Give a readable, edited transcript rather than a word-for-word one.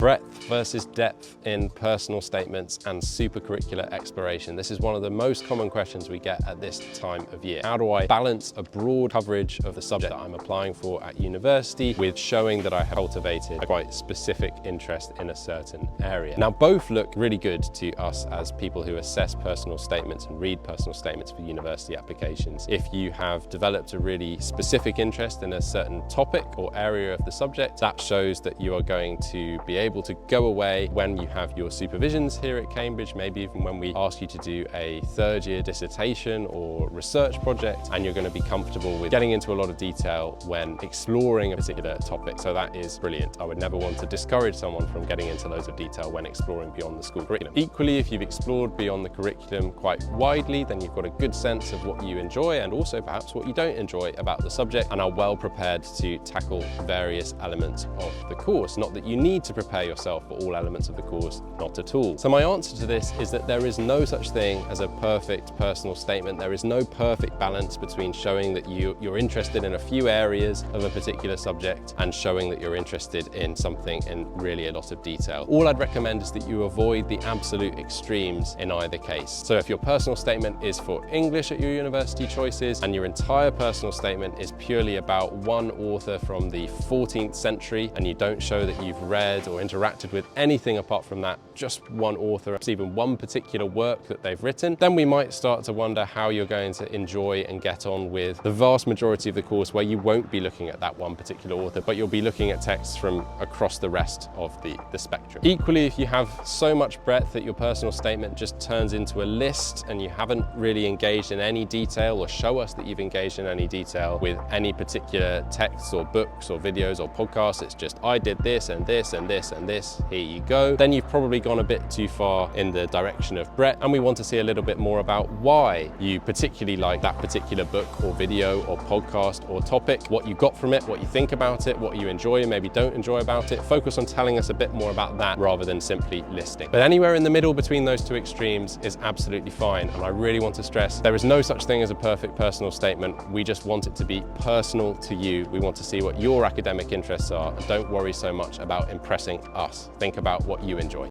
Breadth versus depth in personal statements and supercurricular exploration. This is one of the most common questions we get at this time of year. How do I balance a broad coverage of the subject that I'm applying for at university with showing that I have cultivated a quite specific interest in a certain area? Now, both look really good to us as people who assess personal statements and read personal statements for university applications. If you have developed a really specific interest in a certain topic or area of the subject, that shows that you are going to be able to go away when you have your supervisions here at Cambridge, maybe even when we ask you to do a third-year dissertation or research project, and you're going to be comfortable with getting into a lot of detail when exploring a particular topic. So that is brilliant. I would never want to discourage someone from getting into loads of detail when exploring beyond the school curriculum. Equally, if you've explored beyond the curriculum quite widely, then you've got a good sense of what you enjoy and also perhaps what you don't enjoy about the subject, and are well prepared to tackle various elements of the course. Not that you need to prepare yourself for all elements of the course, not at all. So my answer to this is that there is no such thing as a perfect personal statement. There is no perfect balance between showing that you're interested in a few areas of a particular subject and showing that you're interested in something in really a lot of detail. All I'd recommend is that you avoid the absolute extremes in either case. So if your personal statement is for English at your university choices and your entire personal statement is purely about one author from the 14th century and you don't show that you've read or interacted with anything apart from that, just one author, perhaps even one particular work that they've written, then we might start to wonder how you're going to enjoy and get on with the vast majority of the course where you won't be looking at that one particular author, but you'll be looking at texts from across the rest of the spectrum. Equally, if you have so much breadth that your personal statement just turns into a list and you haven't really engaged in any detail or show us that you've engaged in any detail with any particular texts or books or videos or podcasts, it's just I did this and this and this and this, here you go, then you've probably gone a bit too far in the direction of breadth, and we want to see a little bit more about why you particularly like that particular book or video or podcast or topic, what you got from it, what you think about it, what you enjoy and maybe don't enjoy about it. Focus on telling us a bit more about that rather than simply listing. But anywhere in the middle between those two extremes is absolutely fine, and I really want to stress there is no such thing as a perfect personal statement. We just want it to be personal to you. We want to see what your academic interests are, and don't worry so much about impressing us. Think about what you enjoy.